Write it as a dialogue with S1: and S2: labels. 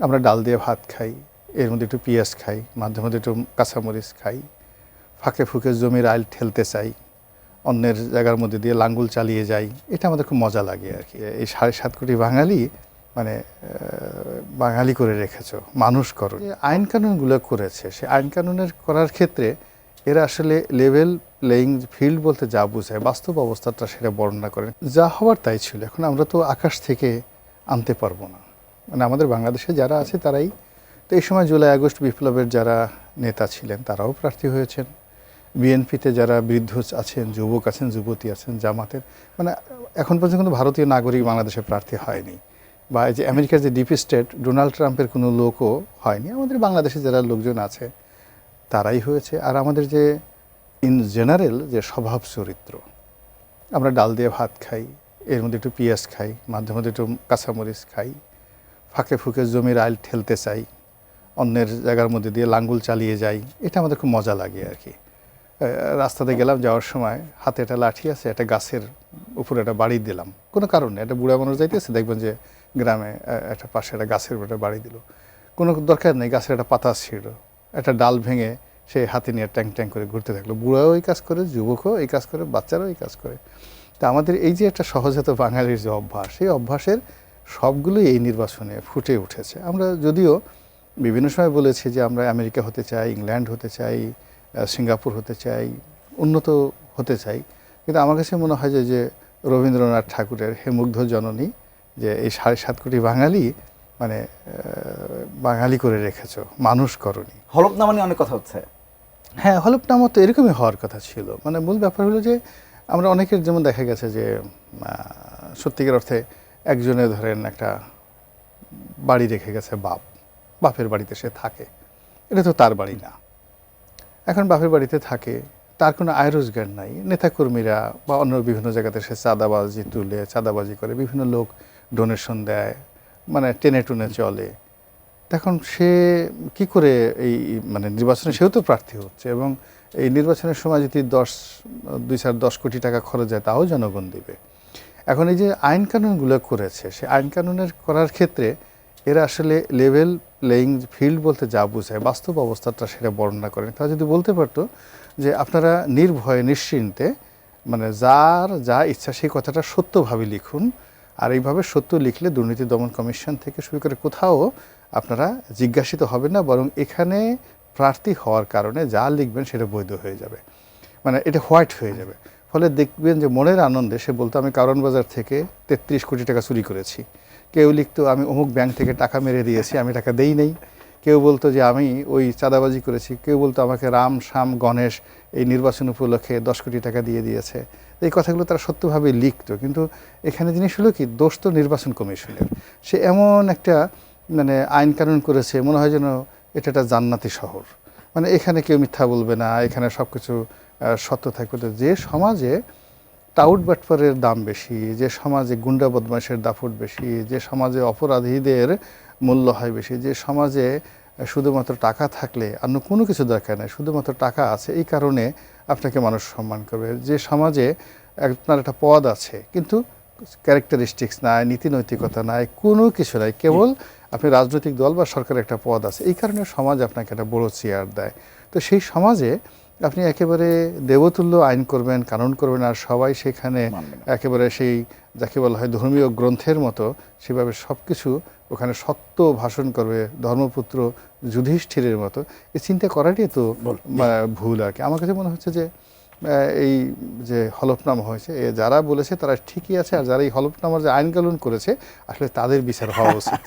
S1: আমরা ডাল দিয়ে ভাত খাই, এর মধ্যে একটু পেঁয়াজ খাই, মাঝে মধ্যে একটু কাঁচামরিচ খাই, ফাঁকে ফুঁকে জমির আইল ঠেলতে চাই, অন্যের জায়গার মধ্যে দিয়ে লাঙ্গুল চালিয়ে যাই। এটা আমাদের খুব মজা লাগে আর কি। এই ৭.৫ কোটি বাঙালি মানে বাঙালি করে রেখেছো, মানুষ করো। যে আইন কানুনগুলো করেছে, সে আইন কানুনের করার ক্ষেত্রে এরা আসলে লেভেল প্লেয়িং ফিল্ড বলতে যা বোঝায়, বাস্তব অবস্থাটা সেটা বর্ণনা করেন। যা হওয়ার তাই ছিল। এখন আমরা তো আকাশ থেকে আনতে পারবো না, মানে আমাদের বাংলাদেশে যারা আছে তারাই তো। এই সময় জুলাই আগস্ট বিপ্লবের যারা নেতা ছিলেন তারাও প্রার্থী হয়েছেন। বিএনপিতে যারা বৃদ্ধ আছেন, যুবক আছেন, যুবতী আছেন, জামাতের মানে এখন পর্যন্ত কোনো ভারতীয় নাগরিক বাংলাদেশে প্রার্থী হয়নি। বা এই যে আমেরিকার যে ডিপ স্টেট ডোনাল্ড ট্রাম্পের কোনো লোকও হয়নি। আমাদের বাংলাদেশে যারা লোকজন আছে তারাই হয়েছে। আর আমাদের যে ইন জেনারেল যে স্বভাব চরিত্র, আমরা ডাল দিয়ে ভাত খাই, এর মধ্যে একটু পেঁয়াজ খাই, মাঝে মধ্যে একটু কাঁচামরিচ খাই, ফাঁকে ফুঁকে জমির আইল ঠেলতে চাই, অন্যের জায়গার মধ্যে দিয়ে লাঙ্গুল চালিয়ে যাই। এটা আমাদের খুব মজা লাগে আর কি। রাস্তাতে গেলাম, যাওয়ার সময় হাতে একটা লাঠি আছে, একটা গাছের উপরে একটা বাড়ি দিলাম কোনো কারণে। একটা বুড়া মানুষ যাইতেছে, দেখবেন যে গ্রামে একটা পাশে একটা গাছের উপরে একটা বাড়ি দিল, কোনো দরকার নেই। গাছের একটা পাতা ছিল, একটা ডাল ভেঙে সে হাতে নিয়ে ট্যাং ট্যাং করে ঘুরতে থাকলো। বুড়াও এই কাজ করে, যুবকও এই কাজ করে, বাচ্চারাও এই কাজ করে। তা আমাদের এই যে একটা সহজাত বাঙালির যে অভ্যাস, সেই অভ্যাসের সবগুলোই এই নির্বাচনে ফুটে উঠেছে। আমরা যদিও বিভিন্ন সময় বলেছি যে আমরা আমেরিকা হতে চাই, ইংল্যান্ড হতে চাই, সিঙ্গাপুর হতে চাই, উন্নত হতে চাই, কিন্তু আমার কাছে মনে হয় যে রবীন্দ্রনাথ ঠাকুরের হে মুগ্ধ জননী, যে এই ৭.৫ কোটি বাঙালি মানে বাঙালি করে রেখেছো, মানুষ করনি।
S2: হলফনামা নিয়ে অনেক কথা হচ্ছে।
S1: হ্যাঁ, হলফনামা তো এরকমই হওয়ার কথা ছিল। মানে মূল ব্যাপার হলো যে আমরা অনেকের যেমন দেখা গেছে যে সত্যিকার অর্থে একজনে ধরেন একটা বাড়ি রেখে গেছে, বাপের বাড়িতে সে থাকে, এটা তো তার বাড়ি না। এখন বাপের বাড়িতে থাকে, তার কোনো আয় রোজগার নাই। নেতাকর্মীরা বা অন্য বিভিন্ন জায়গাতে সে চাঁদাবাজি তুলে, চাঁদাবাজি করে, বিভিন্ন লোক ডোনেশন দেয়, মানে টেনে টুনে চলে। তখন সে কি করে এই মানে নির্বাচনে সেও তো প্রার্থী হচ্ছে, এবং এই নির্বাচনের সময় যদি ২-১০ কোটি টাকা খরচ যায় তাও জনগণ দেবে। এখন এই যে আইন কানুনগুলো করেছে, সে আইন কানুনের করার ক্ষেত্রে এরা আসলে লেভেল প্লেয়িং ফিল্ড বলতে যা বোঝায়, বাস্তব অবস্থাটা সেটা বর্ণনা করেন। তারা যদি বলতে পারতো যে আপনারা নির্ভয়ে নিশ্চিন্তে মানে যার যা ইচ্ছা সেই কথাটা সত্যভাবে লিখুন, আর এইভাবে সত্য লিখলে দুর্নীতি দমন কমিশন থেকে শুরু করে কোথাও আপনারা জিজ্ঞাসিত হবেন না, বরং এখানে প্রার্থী হওয়ার কারণে যা লিখবেন সেটা বৈধ হয়ে যাবে, মানে এটা হোয়াইট হয়ে যাবে। ফলে দেখবেন যে মনের আনন্দে সে বলতো আমি কারণ বাজার থেকে ৩৩ কোটি টাকা চুরি করেছি। কেউ লিখতো আমি অমুক ব্যাংক থেকে টাকা মেরে দিয়েছি, আমি টাকা দেই নেই। কেউ বলতো যে আমি ওই চাঁদাবাজি করেছি। কেউ বলতো আমাকে রাম শ্যাম গণেশ এই নির্বাচন উপলক্ষে ১০ কোটি টাকা দিয়ে দিয়েছে। এই কথাগুলো তারা সত্যভাবে লিখতো। কিন্তু এখানে জিনিস হলো কি, দোষ তো নির্বাচন কমিশনের। সে এমন একটা মানে আইন কানুন করেছে, মনে হয় যেন এটা একটা জান্নাতি শহর। মানে এখানে কেউ মিথ্যা বলবে না, এখানে সব কিছু সত্য থাকবে। যে সমাজে টাউট বাটপারের দাম বেশি, যে সমাজে গুন্ডা বদমাশের দাপট বেশি, যে সমাজে অপরাধীদের মূল্য হয় বেশি, যে সমাজে শুধুমাত্র টাকা থাকলে অন্য কোনো কিছু দরকার নেই, শুধুমাত্র টাকা আছে এই কারণে আপনাকে মানুষ সম্মান করবে, যে সমাজে আপনার একটা পদ আছে কিন্তু ক্যারেক্টারিস্টিক্স নাই, নীতি নৈতিকতা নাই, কোনো কিছু নাই, কেবল আপনি রাজনৈতিক দল বা সরকারের একটা পদ আছে, এই কারণে সমাজ আপনাকে একটা বড় চেয়ার দেয়। তো সেই সমাজে আপনি একেবারে দেবতুল্য আইন করবেন, কানুন করবেন, আর সবাই সেখানে একেবারে সেই যাকে বলা হয় ধর্মীয় গ্রন্থের মতো সেভাবে সব কিছু ওখানে সত্য ভাষণ করবে, ধর্মপুত্র যুধিষ্ঠিরের মতো। এই চিন্তা করাটাই তো ভুল আর কি। আমার কাছে মনে হচ্ছে যে এই যে হলফনামা হয়েছে, যারা বলেছে তারা ঠিকই আছে, আর যারা এই হলফনামার যে আইন কানুন করেছে আসলে তাদের বিচার হওয়া উচিত।